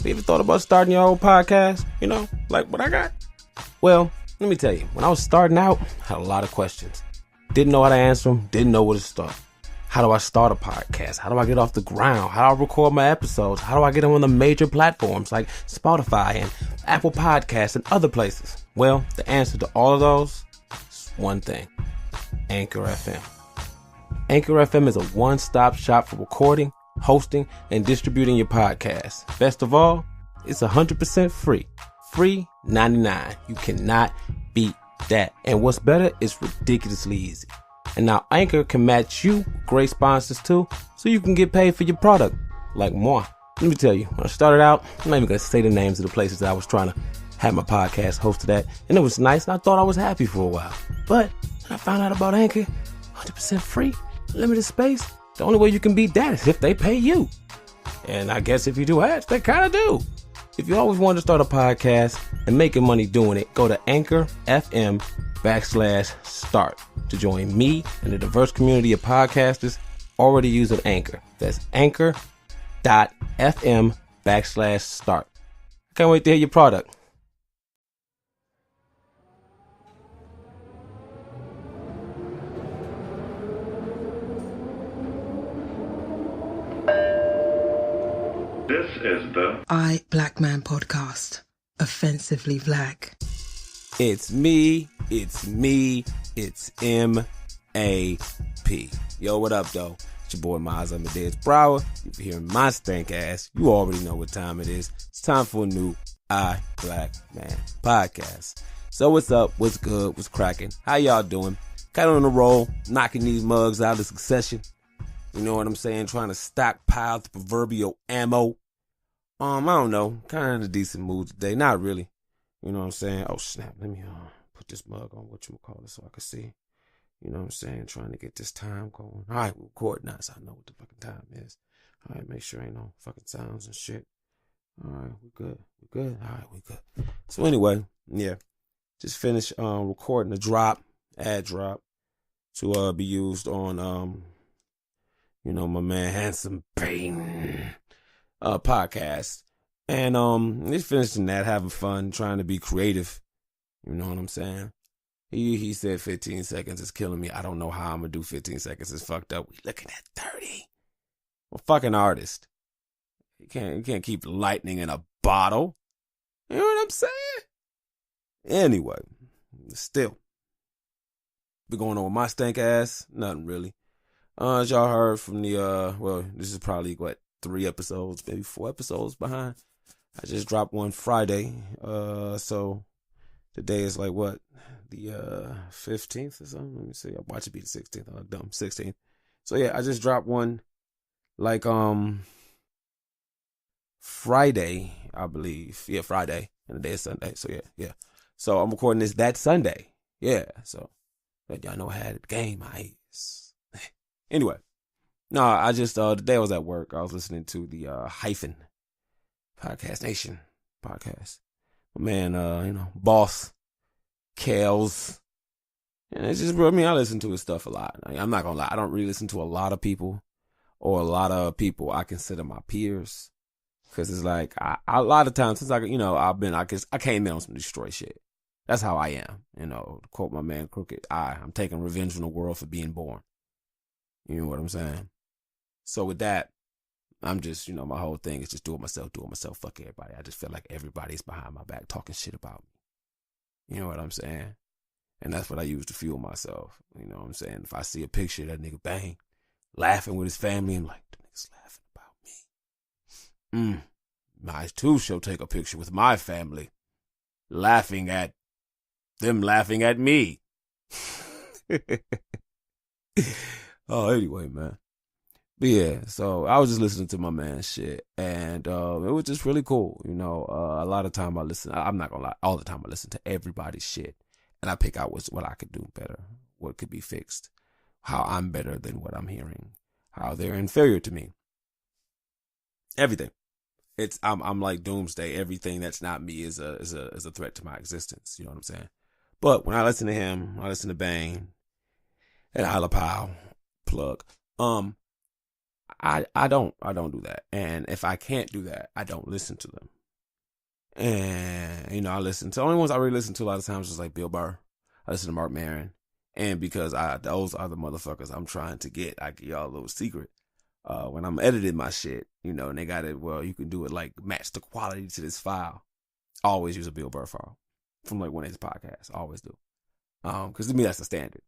You ever thought about starting your own podcast? You know, like what I got? Well, let me tell you, when I was starting out, I had a lot of questions. Didn't know how to answer them, didn't know where to start. How do I start a podcast? How do I get off the ground? How do I record my episodes? How do I get them on the major platforms like Spotify and Apple Podcasts and other places? Well, the answer to all of those is one thing: Anchor FM. Anchor FM is a one-stop shop for recording, hosting, and distributing your podcast. Best of all, it's 100% free. Free 99. You cannot beat that. And what's better, it's ridiculously easy. And now Anchor can match you with great sponsors too, so you can get paid for your product, like moi. Let me tell you, when I started out, I'm not even going to say the names of the places that I was trying to have my podcast hosted at, and it was nice, and I thought I was happy for a while. But when I found out about Anchor, 100% free, limited space, the only way you can beat that is if they pay you. And I guess if you do ads, they kind of do. If you always wanted to start a podcast and making money doing it, go to Anchor FM /start to join me and the diverse community of podcasters already using Anchor. That's anchor.fm /start. I can't wait to hear your product. This is the Black Man Podcast. Offensively Black. It's me, it's M-A-P. Yo, what up, though? It's your boy, Miles Amadeus Brower. If you're hearing my stank ass, you already know what time it is. It's time for a new Black Man Podcast. So what's up? What's good? What's cracking? How y'all doing? Kind of on the roll, knocking these mugs out of succession. You know what I'm saying? Trying to stockpile the proverbial ammo. I don't know. Kind of in a decent mood today. Not really. You know what I'm saying? Oh, snap. Let me put this mug on whatchamacallit so I can see. You know what I'm saying? Trying to get this time going. All right, we're recording now, so I know what the fucking time is. All right, make sure ain't no fucking sounds and shit. All right, we good. We good? All right, we good. So anyway, yeah. Just finished recording a ad drop to be used on you know, my man Handsome Payne podcast. And just finishing that, having fun, trying to be creative. You know what I'm saying? He said 15 seconds is killing me. I don't know how I'm gonna do 15 seconds. It's fucked up. We looking at 30. I'm a fucking artist. You can't keep lightning in a bottle. You know what I'm saying? Anyway, still. Be going on with my stank ass? Nothing really. As y'all heard from the, well, this is probably, 3 episodes, maybe 4 episodes behind. I just dropped one Friday. So today is the 15th or something? Let me see. I watch it be the 16th. I'm dumb. 16th. So yeah, I just dropped one Friday, I believe. Yeah, Friday. And the day is Sunday. So yeah. So I'm recording this that Sunday. Yeah. So let y'all know I had a game. Anyway, no, I just, the day I was at work, I was listening to the Hyphen Podcast Nation podcast. My man, Boss, Kels. And it's just, I listen to his stuff a lot. I'm not gonna lie, I don't really listen to a lot of people, or a lot of people I consider my peers. Because it's like, a lot of times, since I came in on some destroy shit. That's how I am. To quote my man Crooked, I'm taking revenge from the world for being born. You know what I'm saying? So with that, I'm just, my whole thing is just doing myself, fuck everybody. I just feel like everybody's behind my back talking shit about me. You know what I'm saying? And that's what I use to fuel myself. You know what I'm saying? If I see a picture of that nigga Bang laughing with his family, I'm like, the nigga's laughing about me. I too shall take a picture with my family, laughing at them laughing at me. Oh, anyway, man. But yeah, so I was just listening to my man's shit, and it was just really cool. A lot of time I listen, I'm not gonna lie, all the time I listen to everybody's shit, and I pick out what I could do better, what could be fixed, how I'm better than what I'm hearing, how they're inferior to me. Everything. I'm like doomsday. Everything that's not me is a threat to my existence. You know what I'm saying? But when I listen to him, I listen to Bang and Alapau. Plug. I don't do that. And if I can't do that, I don't listen to them. And, you know, the only ones I really listen to a lot of times is like Bill Burr. I listen to Mark Maron. And because those are the motherfuckers I'm trying to get, I give y'all a little secret. When I'm editing my shit, you know, and they got it, well, you can do it like match the quality to this file. I always use a Bill Burr file from like one of his podcasts. I always do. Cause to me, that's the standard.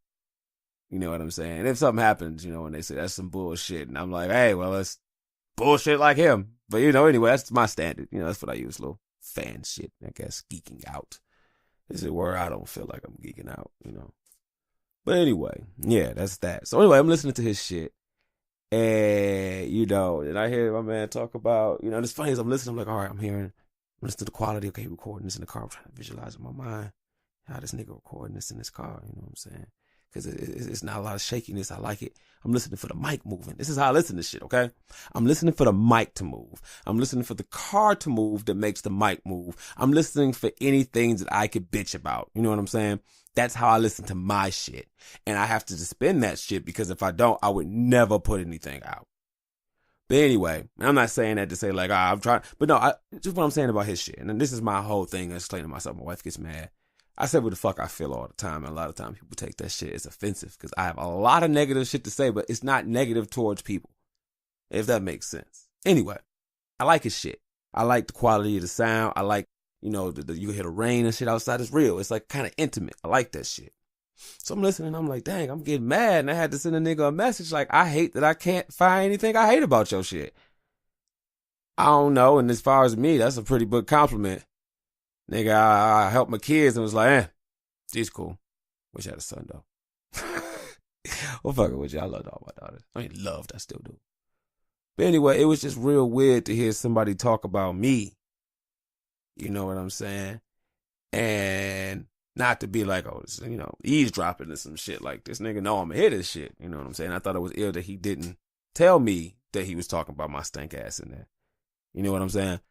You know what I'm saying? And if something happens, you know, and they say that's some bullshit, and I'm like, hey, well, it's bullshit like him. But, you know, anyway, that's my standard. You know, that's what I use. Little fan shit, I guess, geeking out. Is it where I don't feel like I'm geeking out, you know? But anyway, yeah, that's that. So anyway, I'm listening to his shit. And, you know, and I hear my man talk about, you know, and it's funny as I'm listening, I'm like, all right, I'm listening to the quality. Okay, recording this in the car. I'm trying to visualize in my mind how this nigga recording this in his car. You know what I'm saying? Because it's not a lot of shakiness. I like it. I'm listening for the mic moving. This is how I listen to shit, okay? I'm listening for the mic to move. I'm listening for the car to move that makes the mic move. I'm listening for anything that I could bitch about. You know what I'm saying? That's how I listen to my shit. And I have to suspend that shit because if I don't, I would never put anything out. But anyway, I'm not saying that to say like, I'm trying, but no, just what I'm saying about his shit. And then this is my whole thing, explaining to myself. My wife gets mad. I say what the fuck I feel all the time. And a lot of times people take that shit as offensive because I have a lot of negative shit to say, but it's not negative towards people. If that makes sense. Anyway, I like his shit. I like the quality of the sound. I like, you know, you hear the rain and shit outside. It's real. It's like kind of intimate. I like that shit. So I'm listening. I'm like, dang, I'm getting mad. And I had to send a nigga a message like, I hate that I can't find anything I hate about your shit. I don't know. And as far as me, that's a pretty big compliment. Nigga, I helped my kids and was like, she's cool. Wish I had a son though. Well, fuck it with you. I loved all my daughters. I still do. But anyway, it was just real weird to hear somebody talk about me. You know what I'm saying? And not to be like, oh, you know, eavesdropping and some shit like this. Nigga, no, I'm gonna hear this shit. You know what I'm saying? I thought it was ill that he didn't tell me that he was talking about my stank ass in there. You know what I'm saying?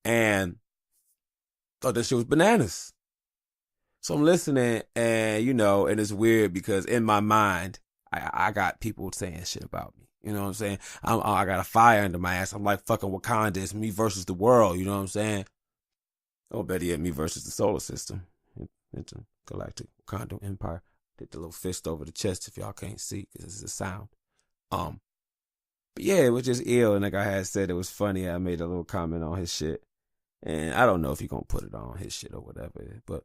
And thought that shit was bananas. So I'm listening and, you know, and it's weird because in my mind, I got people saying shit about me. You know what I'm saying? I got a fire under my ass. I'm like fucking Wakanda. It's me versus the world. You know what I'm saying? Oh, better yet, me versus the solar system. Intergalactic Wakanda Empire. Did the little fist over the chest if y'all can't see because it's a sound. But yeah, it was just ill. And like I had said, it was funny. I made a little comment on his shit. And I don't know if he gonna put it on his shit or whatever. But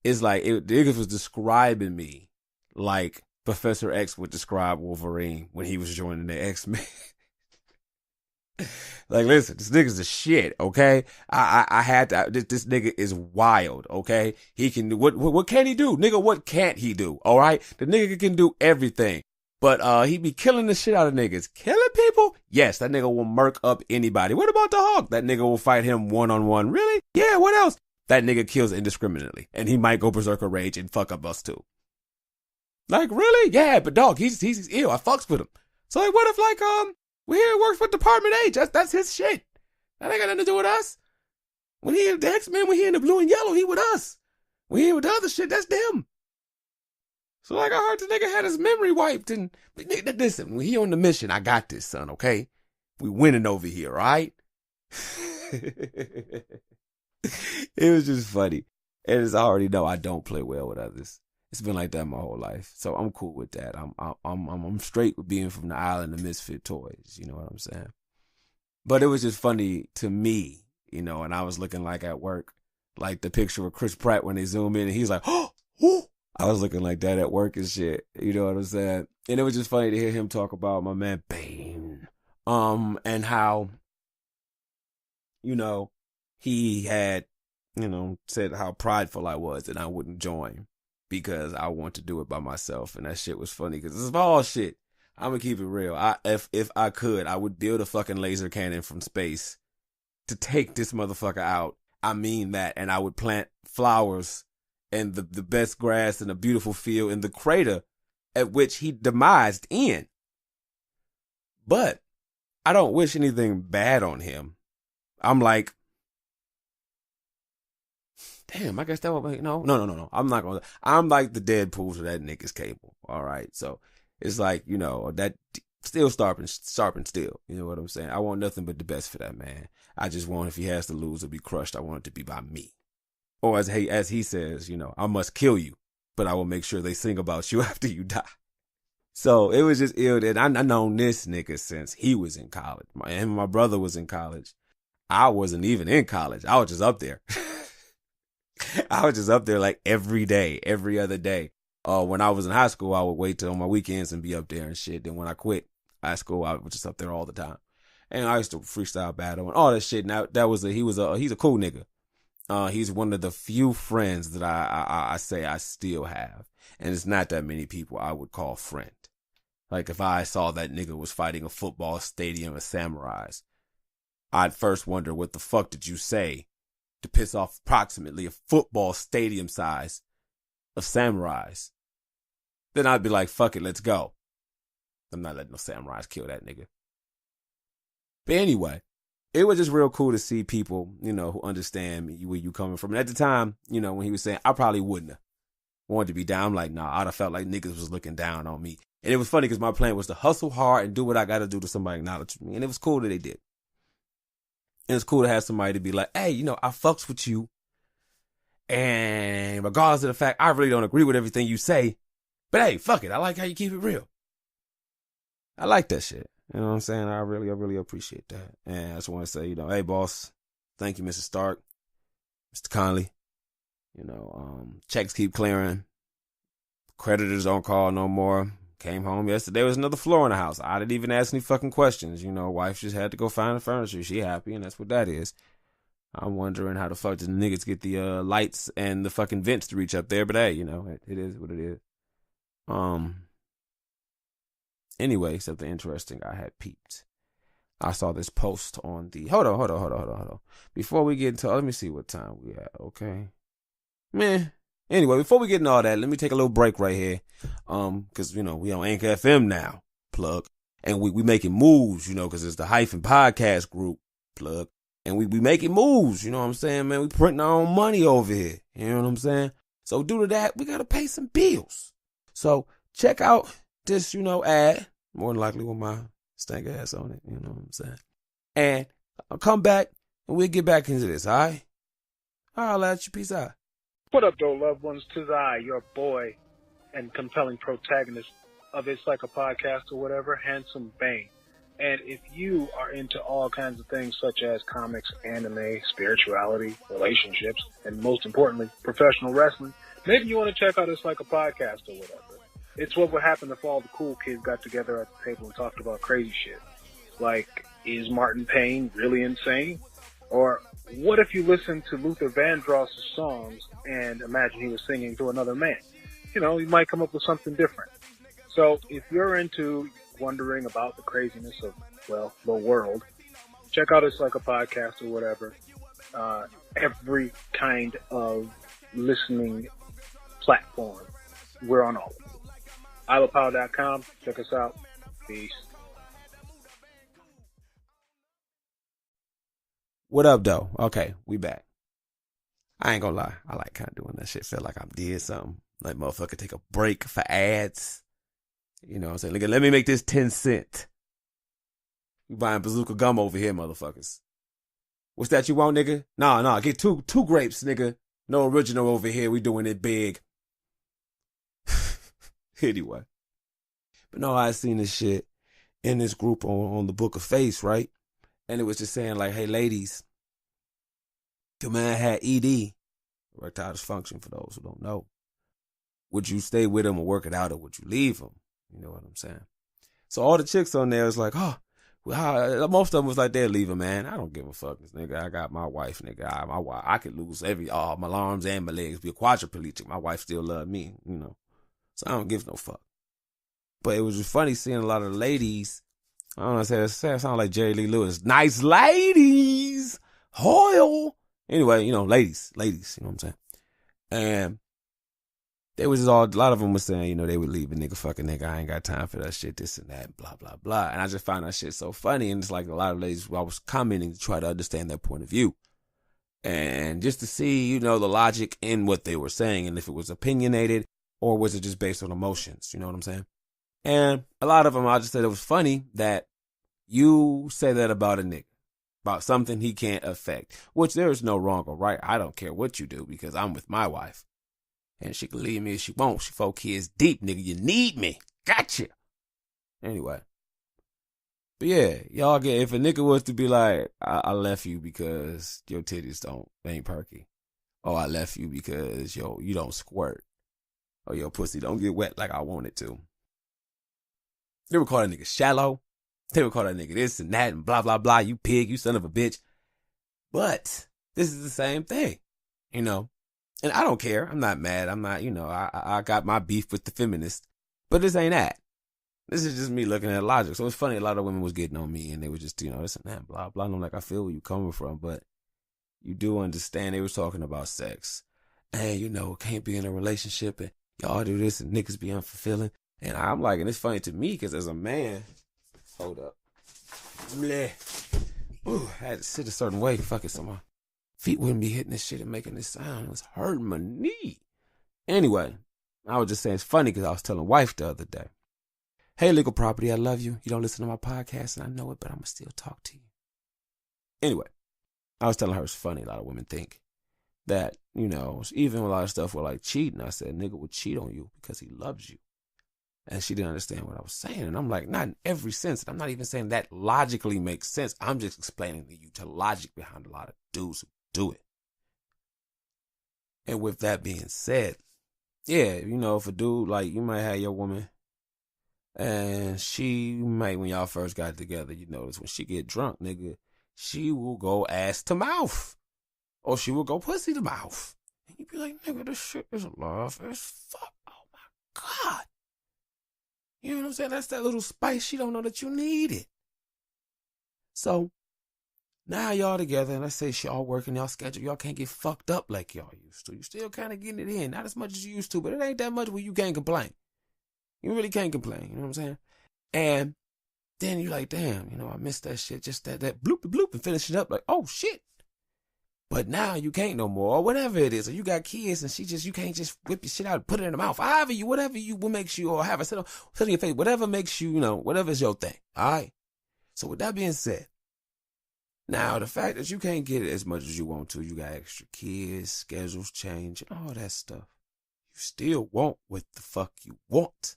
it's like, niggas was describing me like Professor X would describe Wolverine when he was joining the X-Men. Like, listen, this nigga's the shit, okay? I had to, this nigga is wild, okay? He can do, what can he do? Nigga, what can't he do, all right? The nigga can do everything. But he be killing the shit out of niggas. Killing people? Yes, that nigga will murk up anybody. What about the Hulk? That nigga will fight him one-on-one. Really? Yeah, what else? That nigga kills indiscriminately. And he might go berserker rage and fuck up us too. Like, really? Yeah, but dog, he's ill. I fucks with him. So like, what if like, we here works with Department H. That's his shit. That ain't got nothing to do with us. When he in the X-Men, when he in the blue and yellow, he with us. When he with the other shit, that's them. So like I heard the nigga had his memory wiped and listen, when he on the mission, I got this, son, okay? We winning over here, all right? It was just funny. And as I already know, I don't play well with others. It's been like that my whole life. So I'm cool with that. I'm straight with being from the island of misfit toys, you know what I'm saying? But it was just funny to me, you know, and I was looking like at work, like the picture of Chris Pratt when they zoom in and he's like, oh, I was looking like that at work and shit. You know what I'm saying? And it was just funny to hear him talk about my man Bane. And how, you know, he had, you know, said how prideful I was that I wouldn't join because I want to do it by myself. And that shit was funny because it's all shit. I'm gonna keep it real. If I could, I would build a fucking laser cannon from space to take this motherfucker out. I mean that. And I would plant flowers and the best grass in a beautiful field in the crater at which he demised in. But I don't wish anything bad on him. I'm like, damn, I guess that would be, no. I'm like the Deadpool to that nigga's Cable. All right. So it's like, you know, that still sharp and still. You know what I'm saying? I want nothing but the best for that man. I just want, if he has to lose or be crushed, I want it to be by me. Or as he says, you know, I must kill you, but I will make sure they sing about you after you die. So it was just ill that I known this nigga since he was in college. My brother was in college. I wasn't even in college. I was just up there. I was just up there like every day, every other day. When I was in high school, I would wait till my weekends and be up there and shit. Then when I quit high school, I was just up there all the time. And I used to freestyle battle and all that shit. Now he's a cool nigga. He's one of the few friends that I say I still have. And it's not that many people I would call friend. Like if I saw that nigga was fighting a football stadium of samurais, I'd first wonder what the fuck did you say to piss off approximately a football stadium size of samurais. Then I'd be like, fuck it, let's go. I'm not letting no samurais kill that nigga. But anyway, it was just real cool to see people, you know, who understand where you coming from. And at the time, you know, when he was saying, I probably wouldn't have wanted to be down. I'm like, nah, I'd have felt like niggas was looking down on me. And it was funny because my plan was to hustle hard and do what I got to do to somebody acknowledge me. And it was cool that they did. And it's cool to have somebody to be like, hey, you know, I fucks with you. And regardless of the fact, I really don't agree with everything you say. But hey, fuck it. I like how you keep it real. I like that shit. You know what I'm saying? I really appreciate that. And I just want to say, you know, hey, boss, thank you, Mr. Stark, Mr. Conley. You know, checks keep clearing. Creditors don't call no more. Came home yesterday, there was another floor in the house. I didn't even ask any fucking questions. You know, wife just had to go find the furniture. She happy, and that's what that is. I'm wondering how the fuck did the niggas get the lights and the fucking vents to reach up there. But hey, you know, it is what it is. Anyway, except the interesting I had peeped. I saw this post on the... Hold on. Before we get into... Let me see what time we at, okay? Man. Anyway, before we get into all that, let me take a little break right here. Because, you know, we on Anchor FM now, plug. And we making moves, you know, because it's the Hyphen Podcast Group, plug. And we making moves, you know what I'm saying, man? We printing our own money over here, you know what I'm saying? So due to that, we got to pay some bills. So check out this, you know, ad, more than likely with my stank ass on it, you know what I'm saying? And I'll come back and we'll get back into this, all right? I'll let you. Peace out. What up, though, loved ones? 'Tis I, your boy and compelling protagonist of It's Like a Podcast or whatever, Handsome Bane. And if you are into all kinds of things such as comics, anime, spirituality, relationships, and most importantly, professional wrestling, maybe you want to check out It's Like a Podcast or whatever. It's what would happen if all the cool kids got together at the table and talked about crazy shit. Like, is Martin Payne really insane? Or what if you listen to Luther Vandross's songs and imagine he was singing to another man? You know, you might come up with something different. So if you're into wondering about the craziness of, well, the world, check out It's Like a Podcast or whatever. Every kind of listening platform, we're on all of them. ilopower.com. Check us out. Peace. What up, though? Okay, we back. I ain't gonna lie. I like kind of doing that shit. Feel like I did something. Like motherfucker take a break for ads. You know what I'm saying? Look, let me make this 10 cents. You buying bazooka gum over here, motherfuckers. What's that you want, nigga? Nah. Get two grapes, nigga. No original over here. We doing it big. Anyway. But no, I seen this shit in this group on the Book of Face, right? And it was just saying like, hey, ladies, your man had ED, erectile dysfunction for those who don't know. Would you stay with him or work it out, or would you leave him? You know what I'm saying? So all the chicks on there was like, oh, well, most of them was like, they'll leave him, man. I don't give a fuck, nigga. I got my wife, nigga. I could lose all my arms and my legs, be a quadriplegic. My wife still love me, you know. So I don't give no fuck. But it was just funny seeing a lot of the ladies. I don't know, it sound like Jerry Lee Lewis. Nice ladies. Hoyle. Anyway, you know, ladies, you know what I'm saying? And they was just a lot of them was saying, you know, they would leave a nigga, fucking nigga. I ain't got time for that shit, this and that, blah, blah, blah. And I just found that shit so funny. And it's like a lot of ladies, I was commenting to try to understand their point of view. And just to see, you know, the logic in what they were saying and if it was opinionated or was it just based on emotions, you know what I'm saying? And a lot of them, I just said it was funny that you say that about a nigga, about something he can't affect, which there is no wrong or right. I don't care what you do because I'm with my wife. And she can leave me if she won't. She 4 kids deep, nigga. You need me. Gotcha. Anyway. But yeah, y'all get, if a nigga was to be like, I left you because your titties ain't perky. Or I left you because, you don't squirt. Or your pussy don't get wet like I want it to. They would call that nigga shallow. They would call that nigga this and that and blah, blah, blah. You pig, you son of a bitch. But this is the same thing, And I don't care. I'm not mad. I'm not, I got my beef with the feminists. But this ain't that. This is just me looking at logic. So it's funny, a lot of women was getting on me and they were just, this and that, blah, blah. And I'm like, I feel where you coming from, but you do understand they was talking about sex. And, can't be in a relationship and y'all do this and niggas be unfulfilling. And I'm like, and it's funny to me because as a man, hold up. Bleh. Ooh, I had to sit a certain way. Fuck it, so my feet wouldn't be hitting this shit and making this sound. It was hurting my knee. Anyway, I was just saying it's funny because I was telling wife the other day, hey, legal property, I love you. You don't listen to my podcast and I know it, but I'm going to still talk to you. Anyway, I was telling her it's funny. A lot of women think that, even a lot of stuff with like cheating, I said, nigga would cheat on you because he loves you. And she didn't understand what I was saying. And I'm like, not in every sense. And I'm not even saying that logically makes sense. I'm just explaining to you the logic behind a lot of dudes who do it. And with that being said, yeah, if a dude, like, you might have your woman and she might, when y'all first got together, you notice when she get drunk, nigga, she will go ass to mouth. Or she will go pussy to mouth. And you be like, nigga, this shit is love as fuck. Oh my God. You know what I'm saying? That's that little spice. She don't know that you need it. So now y'all together, and let's say y'all working y'all schedule. Y'all can't get fucked up like y'all used to. You still kind of getting it in. Not as much as you used to, but it ain't that much where you can't complain. You really can't complain. You know what I'm saying? And then you're like, damn, I missed that shit. Just that bloop, bloop, and finish it up like, oh shit. But now you can't no more, or whatever it is, or you got kids and you can't just whip your shit out and put it in the mouth. What makes you, or have it sit on your face, whatever makes you, whatever's your thing. All right. So with that being said, now the fact that you can't get it as much as you want to, you got extra kids, schedules change, and all that stuff. You still want what the fuck you want.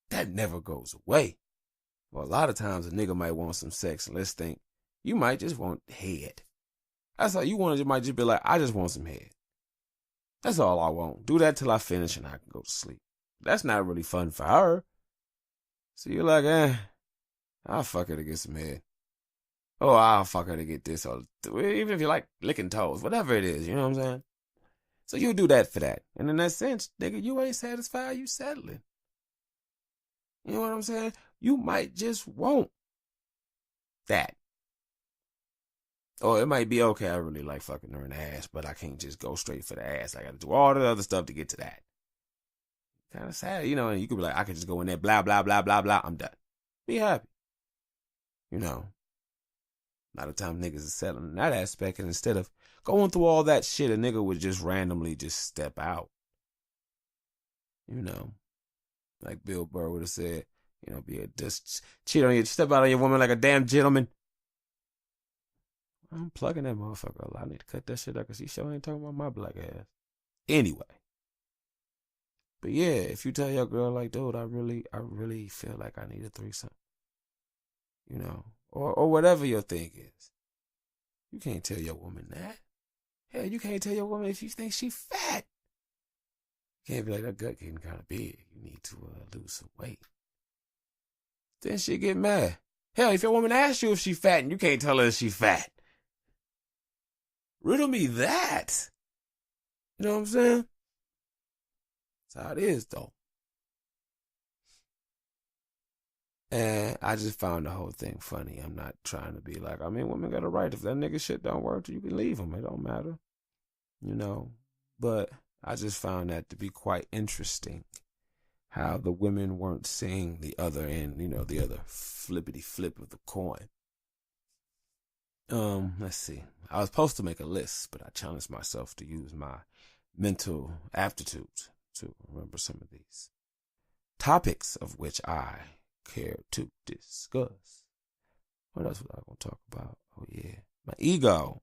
That never goes away. Well, a lot of times a nigga might want some sex, and let's think, you might just want head. That's all you want. You might just be like, I just want some head. That's all I want. Do that till I finish and I can go to sleep. That's not really fun for her. So you're like, I'll fuck her to get some head. Oh, I'll fuck her to get this. Or even if you like licking toes, whatever it is, you know what I'm saying? So you do that for that. And in that sense, nigga, you ain't satisfied, you settling. You know what I'm saying? You might just want that. Or it might be, okay, I really like fucking her in the ass, but I can't just go straight for the ass. I got to do all the other stuff to get to that. Kind of sad, and you could be like, I could just go in there, blah, blah, blah, blah, blah. I'm done. Be happy. A lot of times niggas are settling in that aspect, and instead of going through all that shit, a nigga would just randomly just step out. Like Bill Burr would have said, just cheat on you, step out on your woman like a damn gentleman. I'm plugging that motherfucker. I need to cut that shit out because he sure ain't talking about my black ass. Anyway. But yeah, if you tell your girl like, dude, I really feel like I need a threesome. Or whatever your thing is. You can't tell your woman that. Hell, you can't tell your woman if you think she fat. You can't be like, that gut getting kind of big. You need to lose some weight. Then she get mad. Hell, if your woman asks you if she fat and you can't tell her if she fat. Riddle me that. You know what I'm saying? That's how it is, though. And I just found the whole thing funny. I'm not trying to be like, women got a right. If that nigga shit don't work, you can leave him. It don't matter. But I just found that to be quite interesting. How the women weren't seeing the other end, the other flippity flip of the coin. Let's see. I was supposed to make a list, but I challenged myself to use my mental aptitude to remember some of these. topics of which I care to discuss. What else was I going to talk about? Oh, yeah. My ego.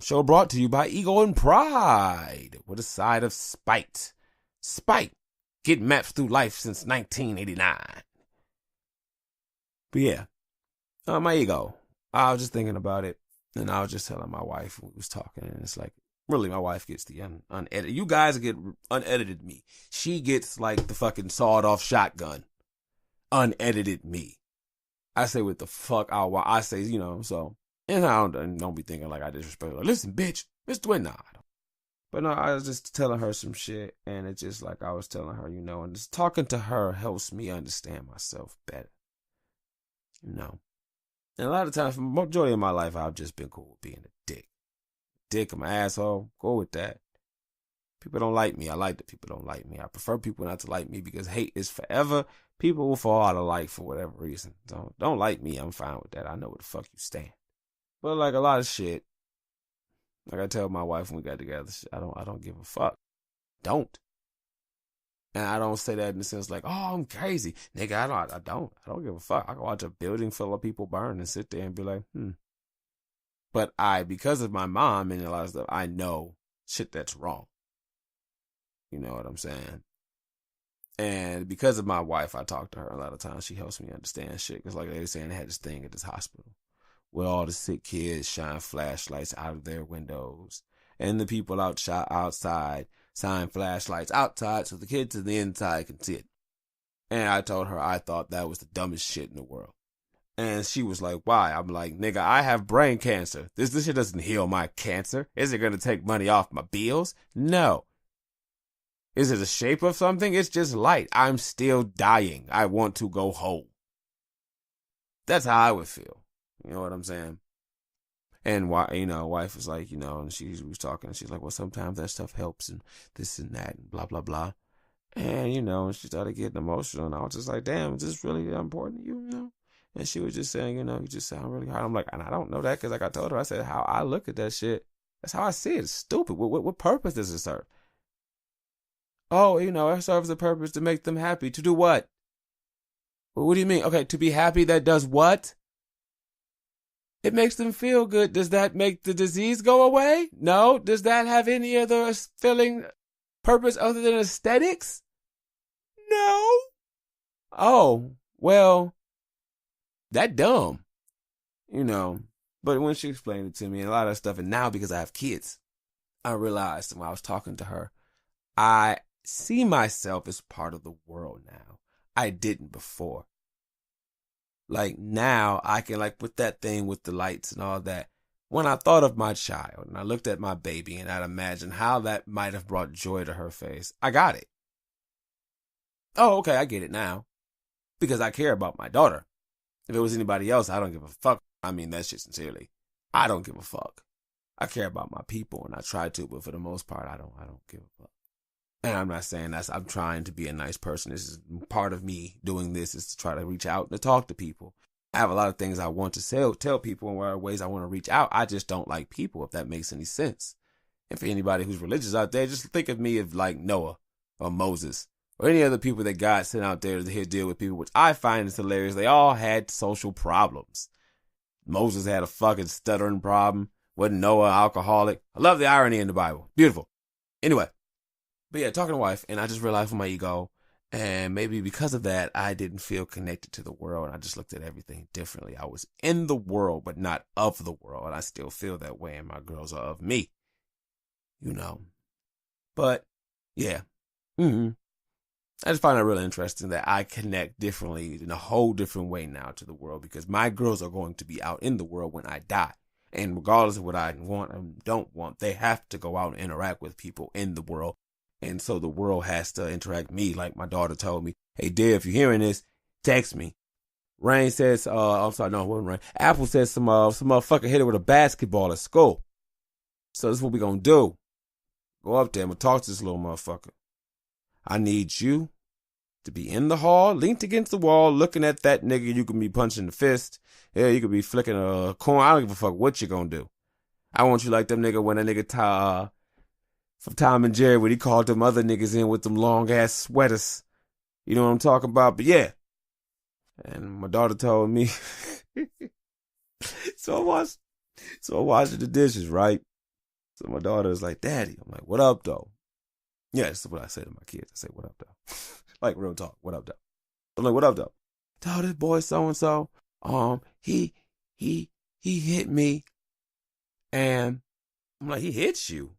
Show brought to you by Ego and Pride with a side of spite. Spite. Get mapped through life since 1989. But yeah, my ego. I was just thinking about it, and I was just telling my wife when we was talking, and it's like, really, my wife gets the unedited. You guys get unedited me. She gets like the fucking sawed-off shotgun. Unedited me. I say what the fuck I want. I say, so. And I don't be thinking like I disrespect her. Like, listen, bitch, Miss Dwayne, nah. But no, I was just telling her some shit, and it's just like I was telling her, and just talking to her helps me understand myself better. And a lot of times, for the majority of my life, I've just been cool with being a dick. Dick, I'm an asshole. Go with that. People don't like me. I like that people don't like me. I prefer people not to like me because hate is forever. People will fall out of like for whatever reason. Don't like me. I'm fine with that. I know where the fuck you stand. But like a lot of shit, like I tell my wife when we got together, I don't give a fuck. Don't. And I don't say that in the sense like, oh, I'm crazy. Nigga, I don't give a fuck. I can watch a building full of people burn and sit there and be like, But because of my mom and a lot of stuff, I know shit that's wrong. You know what I'm saying? And because of my wife, I talk to her a lot of times. She helps me understand shit. Because like they were saying, they had this thing at this hospital where all the sick kids shine flashlights out of their windows. And the people outside shine flashlights outside so the kids on the inside can see it. And I told her I thought that was the dumbest shit in the world. And she was like, why? I'm like, nigga, I have brain cancer. This shit doesn't heal my cancer. Is it going to take money off my bills? No. Is it the shape of something? It's just light. I'm still dying. I want to go home. That's how I would feel. You know what I'm saying? And wife was like, and she was talking, and she's like, well, sometimes that stuff helps and this and that and blah, blah, blah. And, and she started getting emotional, and I was just like, damn, is this really important to you, And she was just saying, you just sound really hard. I'm like, and I don't know that because like I told her, I said, how I look at that shit, that's how I see it. It's stupid. What purpose does it serve? Oh, it serves a purpose to make them happy. To do what? Well, what do you mean? Okay, to be happy, that does what? It makes them feel good. Does that make the disease go away? No. Does that have any other filling purpose other than aesthetics? No. Oh, well, that dumb. But when she explained it to me and a lot of stuff, and now because I have kids, I realized when I was talking to her, I see myself as part of the world now. I didn't before. Like now I can like with that thing with the lights and all that. When I thought of my child and I looked at my baby and I'd imagine how that might have brought joy to her face, I got it. Oh, okay, I get it now. Because I care about my daughter. If it was anybody else, I don't give a fuck. I mean that shit sincerely. I don't give a fuck. I care about my people and I try to, but for the most part, I don't give a fuck. And I'm not saying I'm trying to be a nice person. This is part of me doing this is to try to reach out and to talk to people. I have a lot of things I want to tell people and ways I want to reach out. I just don't like people, if that makes any sense. And for anybody who's religious out there, just think of me as like Noah or Moses or any other people that God sent out there to deal with people, which I find is hilarious. They all had social problems. Moses had a fucking stuttering problem. Wasn't Noah alcoholic? I love the irony in the Bible. Beautiful. Anyway. But yeah, talking to wife, and I just realized with my ego, and maybe because of that, I didn't feel connected to the world. I just looked at everything differently. I was in the world, but not of the world. And I still feel that way, and my girls are of me. But, yeah. I just find it really interesting that I connect differently in a whole different way now to the world because my girls are going to be out in the world when I die. And regardless of what I want and don't want, they have to go out and interact with people in the world. And so the world has to interact with me. Like my daughter told me, hey, dear, if you're hearing this, text me. Rain says, I'm sorry, no, it wasn't Rain. Apple says some motherfucker hit her with a basketball at school. So this is what we gonna do. Go up there and we'll talk to this little motherfucker. I need you to be in the hall, linked against the wall, looking at that nigga. You can be punching the fist. Yeah, you could be flicking a coin. I don't give a fuck what you gonna do. I want you like them nigga when that nigga from Tom and Jerry when he called them other niggas in with them long ass sweaters. You know what I'm talking about? But yeah. And my daughter told me. So I washed the dishes, right? So my daughter was like, Daddy. I'm like, what up, though? Yeah, that's what I say to my kids. I say, what up, though? Like, real talk. What up, though? I'm like, what up, though? Tell this boy so-and-so, he hit me. And I'm like, he hit you?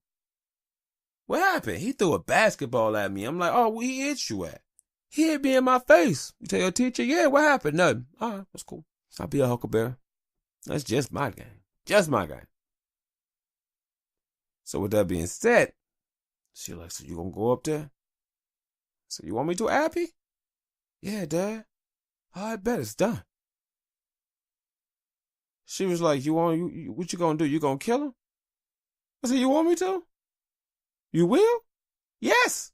What happened? He threw a basketball at me. I'm like, oh, where he hit you at? He hit me in my face. You tell your teacher, yeah, what happened? Nothing. All right, that's cool. I'll be a huckleberry. That's just my game. Just my game. So with that being said, she like, so you gonna go up there? So you want me to, Abby? Yeah, Dad. I bet it's done. She was like, what you gonna do? You gonna kill him? I said, you want me to? You will? Yes.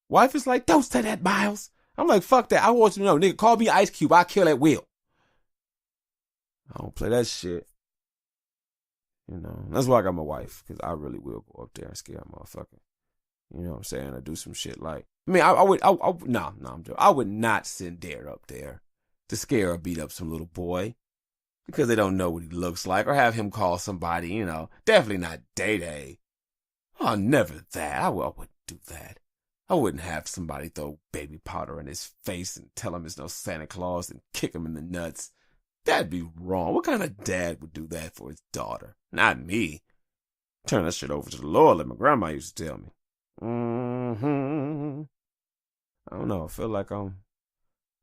Wife is like, don't say that, Miles. I'm like, fuck that. I want you to know, nigga, call me Ice Cube. I'll kill at will. I don't play that shit. You know, that's why I got my wife, because I really will go up there and scare a motherfucker. You know what I'm saying? I do some shit like, I mean, I'm joking. I would not send Dare up there to scare or beat up some little boy because they don't know what he looks like, or have him call somebody, you know, definitely not Day-Day. Oh, never that. I wouldn't do that. I wouldn't have somebody throw baby powder in his face and tell him it's no Santa Claus and kick him in the nuts. That'd be wrong. What kind of dad would do that for his daughter? Not me. Turn that shit over to the Lord, like my grandma used to tell me. I don't know. I feel like I'm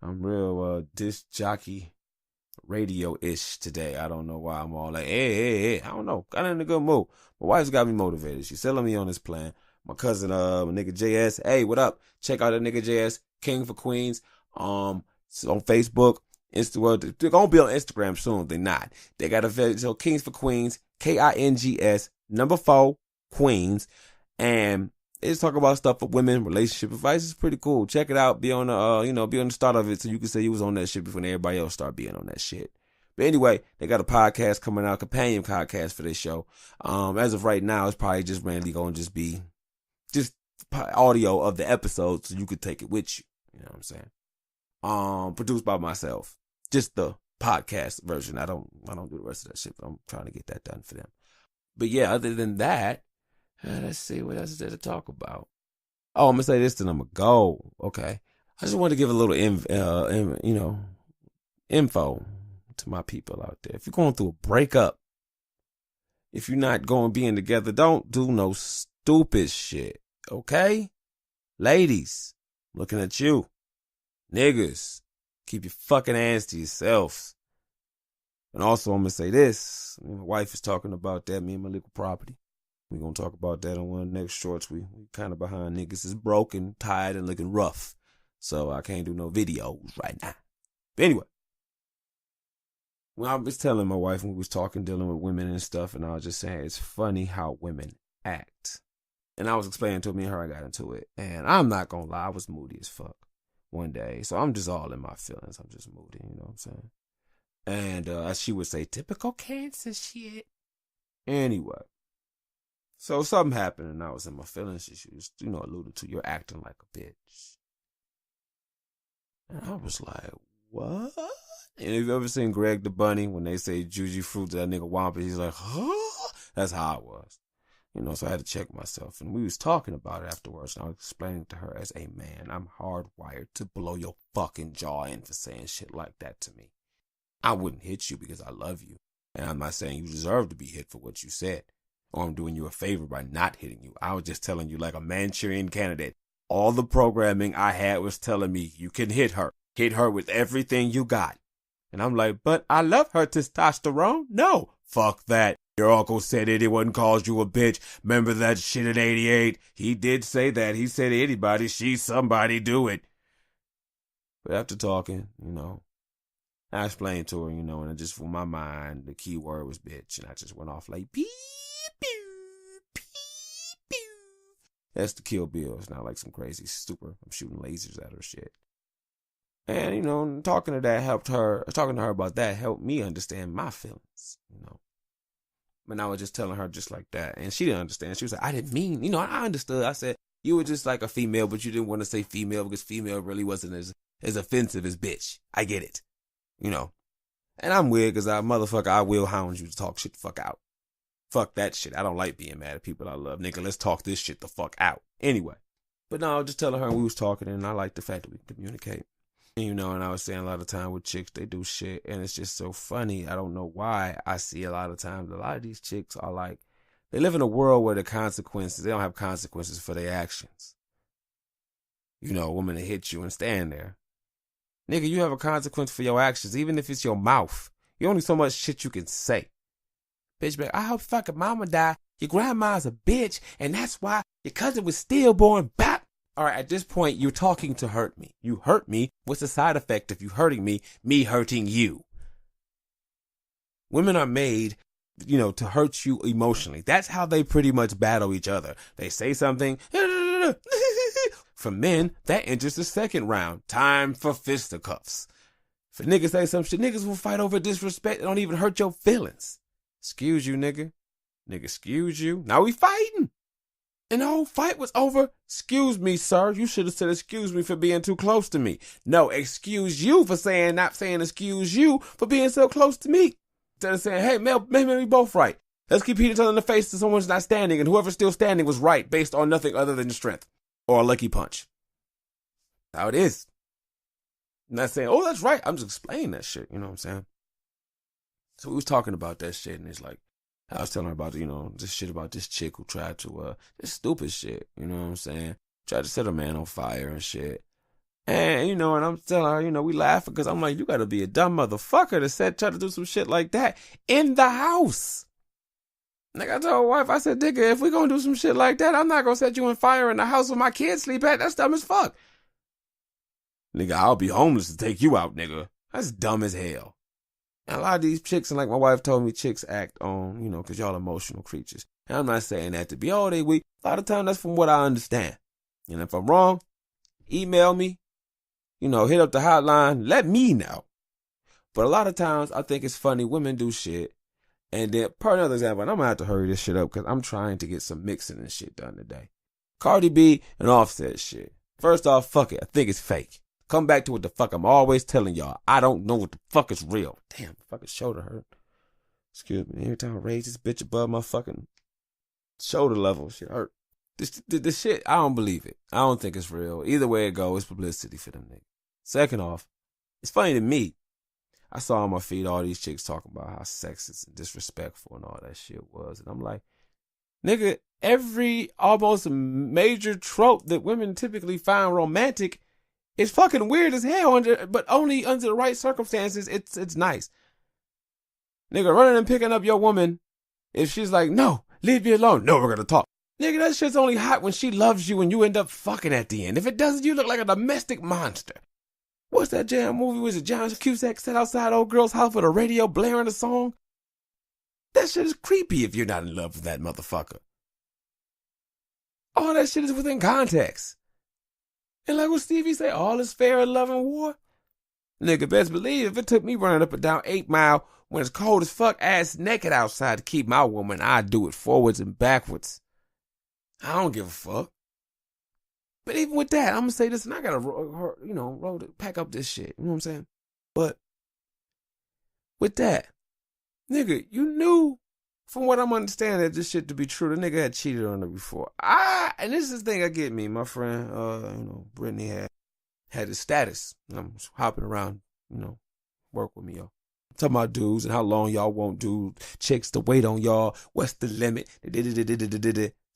real disc jockey radio-ish today. I don't know why I'm all like, hey. I don't know. Got in a good mood. My wife's got me motivated. She's selling me on this plan. My cousin, my nigga JS. Hey, what up? Check out that nigga JS, King for Queens. It's on Facebook, Instagram. They're gonna be on Instagram soon. They're not. They got so Kings for Queens, KINGS 4 Queens, and they just talk about stuff for women, relationship advice. It's pretty cool. Check it out. Be on the be on the start of it, so you can say you was on that shit before everybody else start being on that shit. But anyway, they got a podcast coming out, companion podcast for this show. As of right now, it's probably just randomly going to just be audio of the episode, so you could take it with you. You know what I'm saying? Produced by myself. Just the podcast version. I don't do the rest of that shit, but I'm trying to get that done for them. But yeah, other than that, let's see what else is there to talk about. Oh, I'm gonna say this, then I'm gonna go. Okay, I just wanted to give a little info to my people out there. If you're going through a breakup, if you're not being together, don't do no stupid shit. Okay, ladies, I'm looking at you. Niggas, keep your fucking hands to yourselves. And also, I'm gonna say this. My wife is talking about that, me and my legal property. We're going to talk about that on one of the next shorts. We kind of behind niggas. Is broken, tired, and looking rough. So I can't do no videos right now. But anyway. Well, I was telling my wife when we was dealing with women and stuff, and I was just saying it's funny how women act. And I was explaining to me and her, I got into it. And I'm not going to lie, I was moody as fuck one day. So I'm just all in my feelings. I'm just moody, you know what I'm saying? And as she would say, typical Cancer shit. Anyway. So something happened and I was in my feelings. She was, alluded to, you're acting like a bitch. And I was like, what? And have you ever seen Greg the Bunny when they say Juju fruit to that nigga Wampa? He's like, huh? That's how I was. So I had to check myself. And we was talking about it afterwards. And I was explaining to her as a man, I'm hardwired to blow your fucking jaw in for saying shit like that to me. I wouldn't hit you because I love you. And I'm not saying you deserve to be hit for what you said. Or I'm doing you a favor by not hitting you. I was just telling you like a Manchurian candidate. All the programming I had was telling me you can hit her. Hit her with everything you got. And I'm like, but I love her testosterone. No, fuck that. Your uncle said anyone calls you a bitch. Remember that shit in 88? He did say that. He said anybody, she's somebody, do it. But after talking, I explained to her, and it just for my mind, the key word was bitch. And I just went off like, beep. That's the Kill Bill. It's not like some crazy stupid, I'm shooting lasers at her shit. And, talking to her about that helped me understand my feelings, But I was just telling her just like that. And she didn't understand. She was like, I didn't mean, I understood. I said, you were just like a female, but you didn't want to say female because female really wasn't as offensive as bitch. I get it. And I'm weird because I will hound you to talk shit the fuck out. Fuck that shit. I don't like being mad at people I love. Nigga, let's talk this shit the fuck out. Anyway. But no, I was just telling her, and we was talking, and I like the fact that we can communicate. And I was saying a lot of time with chicks, they do shit, and it's just so funny. I don't know why. I see a lot of times, a lot of these chicks are like, they live in a world where they don't have consequences for their actions. A woman to hit you and stand there. Nigga, you have a consequence for your actions, even if it's your mouth. You only so much shit you can say. Bitch, I hope fucking mama die. Your grandma's a bitch, and that's why your cousin was stillborn. Bap. All right, at this point, you're talking to hurt me. You hurt me. What's the side effect of you hurting me? Me hurting you. Women are made, to hurt you emotionally. That's how they pretty much battle each other. They say something. For men, that enters the second round. Time for fisticuffs. If a nigga say some shit, niggas will fight over disrespect and don't even hurt your feelings. Excuse you, nigga. Nigga, excuse you. Now we fighting. And the whole fight was over. Excuse me, sir. You should have said excuse me for being too close to me. No, excuse you for not saying excuse you for being so close to me. Instead of saying, hey, maybe we both right. Let's keep hitting each other in the face till someone's not standing, and whoever's still standing was right based on nothing other than strength or a lucky punch. How it is. I'm not saying, oh, that's right. I'm just explaining that shit. You know what I'm saying? So we was talking about that shit, and it's like, I was telling her about, this shit about this chick who tried to, this stupid shit, you know what I'm saying? Tried to set a man on fire and shit. And, and I'm telling her, we laughing because I'm like, you gotta be a dumb motherfucker to try to do some shit like that in the house. Like I told my wife, I said, nigga, if we gonna do some shit like that, I'm not gonna set you on fire in the house where my kids sleep at. That's dumb as fuck. Nigga, I'll be homeless to take you out, nigga. That's dumb as hell. And a lot of these chicks, and like my wife told me, chicks act on, because y'all emotional creatures. And I'm not saying that to be, they weak. A lot of times that's from what I understand. And if I'm wrong, email me, hit up the hotline, let me know. But a lot of times I think it's funny, women do shit. And then, per another example, and I'm going to have to hurry this shit up because I'm trying to get some mixing and shit done today. Cardi B and Offset shit. First off, fuck it. I think it's fake. Come back to what the fuck I'm always telling y'all. I don't know what the fuck is real. Damn, fucking shoulder hurt. Excuse me. Every time I raise this bitch above my fucking shoulder level, shit hurt. This shit, I don't believe it. I don't think it's real. Either way it goes, it's publicity for them niggas. Second off, it's funny to me. I saw on my feed all these chicks talking about how sexist and disrespectful and all that shit was. And I'm like, nigga, every almost major trope that women typically find romantic is fucking weird as hell, but only under the right circumstances, it's nice. Nigga, running and picking up your woman, if she's like, no, leave me alone. No, we're gonna talk. Nigga, that shit's only hot when she loves you and you end up fucking at the end. If it doesn't, you look like a domestic monster. What's that damn movie? Was it John Cusack sat outside old girl's house with a radio blaring a song? That shit is creepy if you're not in love with that motherfucker. All that shit is within context. And like what Stevie say, all is fair in love and war. Nigga, best believe if it took me running up and down 8 Mile when it's cold as fuck, ass naked outside to keep my woman, I'd do it forwards and backwards. I don't give a fuck. But even with that, I'm gonna say this, and I gotta, pack up this shit. You know what I'm saying? But with that, nigga, you knew from what I'm understanding that this shit to be true. The nigga had cheated on her before. And this is the thing that get me. My friend, Brittany had his status. And I'm hopping around, work with me, y'all. Talking about dudes and how long y'all want chicks to wait on y'all. What's the limit?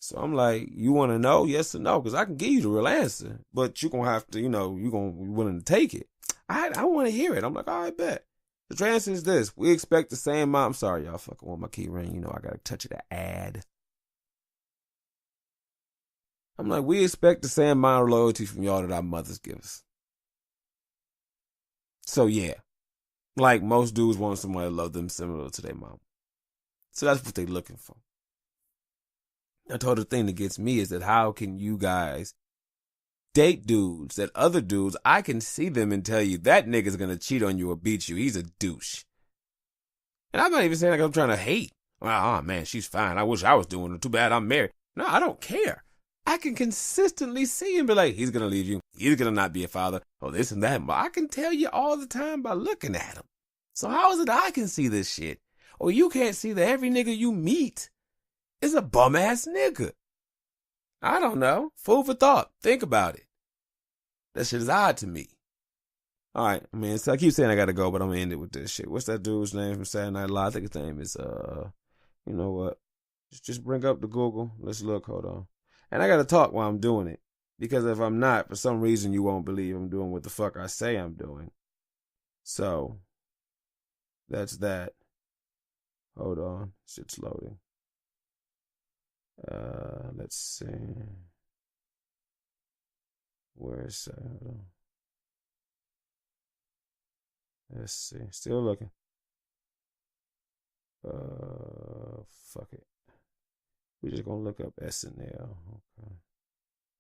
So I'm like, you want to know? Yes or no? Because I can give you the real answer. But you're going to have to, you're going to be willing to take it. I want to hear it. I'm like, all right, bet. The answer is this. We expect the same amount. I'm sorry, y'all fucking want my key ring. I got to touch it to add. I'm like, we expect the same amount of loyalty from y'all that our mothers give us. So, yeah. Like, most dudes want somebody to love them similar to their mom. So that's what they're looking for. I told her the thing that gets me is that how can you guys date dudes that other dudes, I can see them and tell you that nigga's going to cheat on you or beat you. He's a douche. And I'm not even saying like I'm trying to hate. Oh, man, she's fine. I wish I was doing it. Too bad I'm married. No, I don't care. I can consistently see him be like, he's going to leave you. He's going to not be a father. Oh, this and that. But I can tell you all the time by looking at him. So how is it I can see this shit? Or you can't see that every nigga you meet is a bum-ass nigga? I don't know. Food for thought. Think about it. That shit is odd to me. All right, I mean, so I keep saying I gotta go, but I'm gonna end it with this shit. What's that dude's name from Saturday Night Live? I think his name is, you know what? Just bring up the Google. Let's look, hold on. And I gotta talk while I'm doing it. Because if I'm not, for some reason, you won't believe I'm doing what the fuck I say I'm doing. So, that's that. Hold on, shit's loading. Let's see. Where is that? Hold on. Let's see. Still looking. Fuck it. We're just gonna look up SNL. Okay.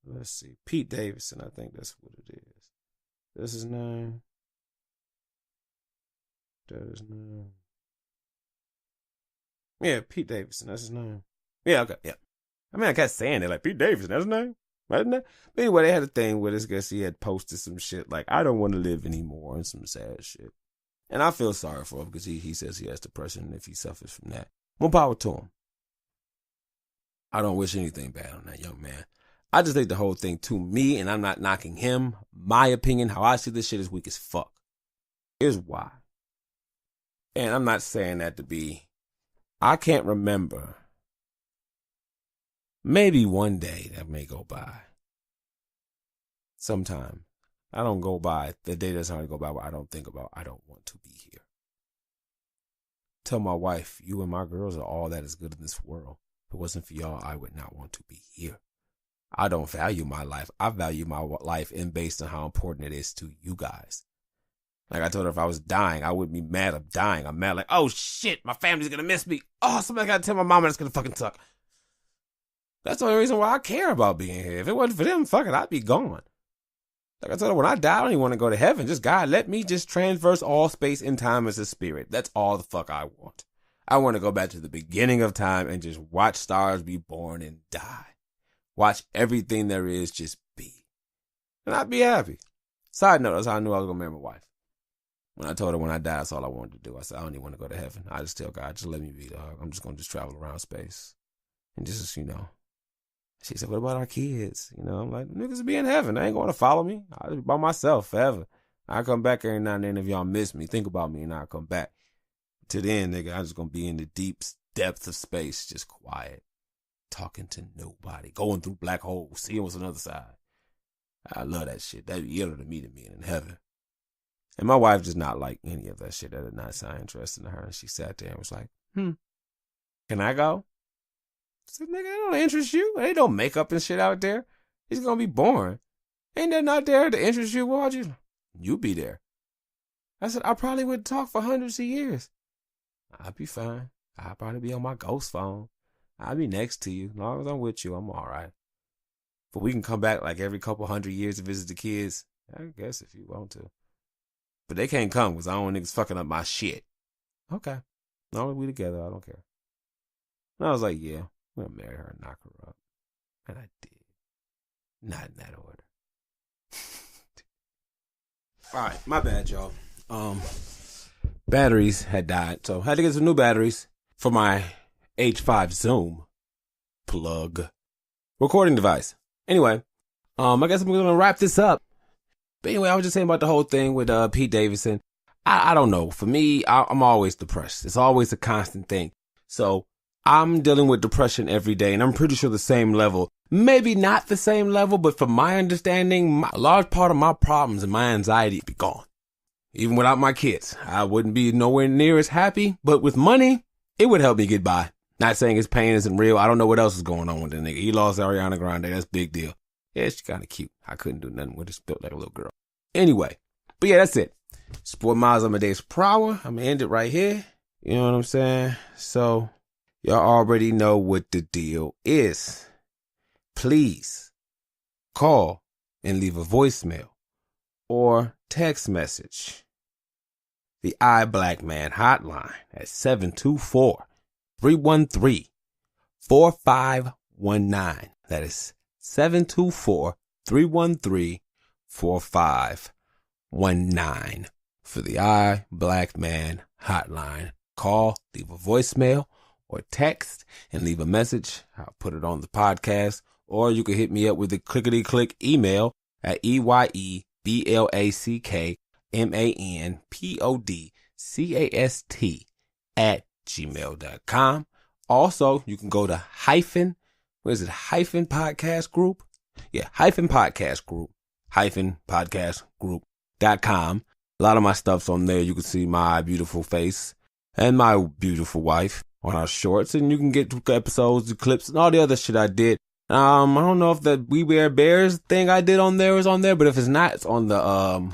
Let's see. Pete Davidson, I think that's what it is. That's his name. That is his name. Yeah, Pete Davidson, that's his name. Yeah, okay, yeah. I mean, I kept saying it like, Pete Davidson, that's his name. Right? But anyway, they had a thing with this guy. He had posted some shit like, I don't want to live anymore, and some sad shit. And I feel sorry for him because he says he has depression, and if he suffers from that, more power to him. I don't wish anything bad on that young man. I just think the whole thing, to me, and I'm not knocking him, my opinion, how I see this shit is weak as fuck. Here's why. And I'm not saying that to be, I can't remember. Maybe one day that may go by. Sometime. I don't go by, the day doesn't hardly go by where I don't think about, I don't want to be here. Tell my wife, you and my girls are all that is good in this world. If it wasn't for y'all, I would not want to be here. I don't value my life. I value my life in based on how important it is to you guys. Like I told her, if I was dying, I wouldn't be mad I'm dying. I'm mad like, oh shit, my family's gonna miss me. Oh, somebody gotta tell my mama that's gonna fucking suck. That's the only reason why I care about being here. If it wasn't for them, fuck it, I'd be gone. Like I told her, when I die, I don't even want to go to heaven. Just God, let me just transverse all space and time as a spirit. That's all the fuck I want. I want to go back to the beginning of time and just watch stars be born and die. Watch everything there is just be. And I'd be happy. Side note, that's how I knew I was going to marry my wife. When I told her when I die, that's all I wanted to do. I said, I don't even want to go to heaven. I just tell God, just let me be, dog. I'm just going to just travel around space. And just, you know. She said, what about our kids? You know, I'm like, niggas be in heaven. They ain't going to follow me. I'll be by myself forever. I come back every now and then if y'all miss me. Think about me and I'll come back. To the end, nigga, I'm just going to be in the deep depth of space, just quiet, talking to nobody, going through black holes, seeing what's on the other side. I love that shit. That'd be iller to me than being in heaven. And my wife does not like any of that shit. That did not sound interesting to her. And she sat there and was like, can I go? I said, nigga, that don't interest you. Ain't no makeup and shit out there. It's going to be boring. Ain't that not there to interest you? Why'd you be there? I said, I probably would talk for hundreds of years. I'd be fine. I'd probably be on my ghost phone. I'd be next to you. As long as I'm with you, I'm all right. But we can come back like every couple hundred years to visit the kids. I guess if you want to. But they can't come because I don't want niggas fucking up my shit. Okay. As long as we together, I don't care. And I was like, yeah, I'm going to marry her and knock her up. And I did. Not in that order. All right, my bad, y'all. Batteries had died, so I had to get some new batteries for my H5 Zoom plug recording device. Anyway, I guess I'm gonna wrap this up. But anyway, I was just saying about the whole thing with Pete Davidson. I don't know. For me, I'm always depressed. It's always a constant thing. So I'm dealing with depression every day, and I'm pretty sure the same level. Maybe not the same level, but from my understanding, a large part of my problems and my anxiety would be gone. Even without my kids, I wouldn't be nowhere near as happy. But with money, it would help me get by. Not saying his pain isn't real. I don't know what else is going on with the nigga. He lost Ariana Grande. That's a big deal. Yeah, she's kind of cute. I couldn't do nothing with it. She built like a little girl. Anyway, but yeah, that's it. Sport Miles Amadeus Prower. I'm going to end it right here. You know what I'm saying? So y'all already know what the deal is. Please call and leave a voicemail or text message the iBlackMan hotline at 724-313-4519. That is 724-313-4519 for the I Black Man hotline. Call, leave a voicemail or text and leave a message. I'll put it on the podcast, or you can hit me up with the clickety-click email at EYEBLACKMANPODCAST@gmail.com. Also, you can go to Hyphen Podcast Group? Yeah, Hyphen Podcast Group. Podcastgroup.com. A lot of my stuff's on there. You can see my beautiful face and my beautiful wife on our shorts, and you can get episodes, the clips, and all the other shit I did. I don't know if the We Wear Bears thing I did on there is on there, but if it's not, it's on the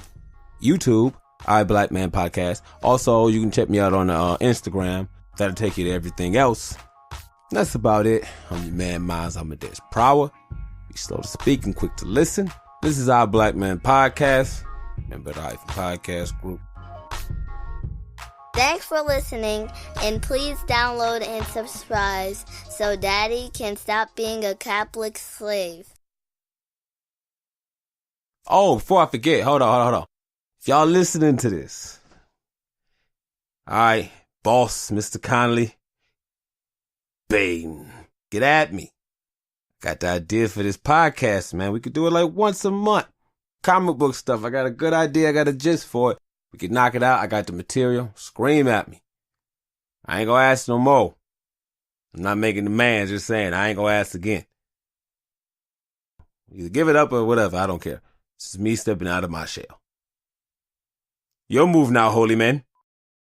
YouTube, I Black Man Podcast. Also, you can check me out on Instagram. That'll take you to everything else. That's about it. I'm your man, Miles Amadeus Prower. Be slow to speak and quick to listen. This is our Black Man Podcast. Remember the Hyphen Podcast Group. Thanks for listening, and please download and subscribe so Daddy can stop being a Catholic slave. Oh, before I forget, hold on. If y'all listening to this, all right, boss, Mr. Connolly, bang, get at me. Got the idea for this podcast, man. We could do it like once a month. Comic book stuff. I got a good idea. I got a gist for it. We could knock it out. I got the material. Scream at me. I ain't gonna ask no more. I'm not making demands, just saying I ain't gonna ask again. Either give it up or whatever. I don't care. This is me stepping out of my shell. Your move now, holy men.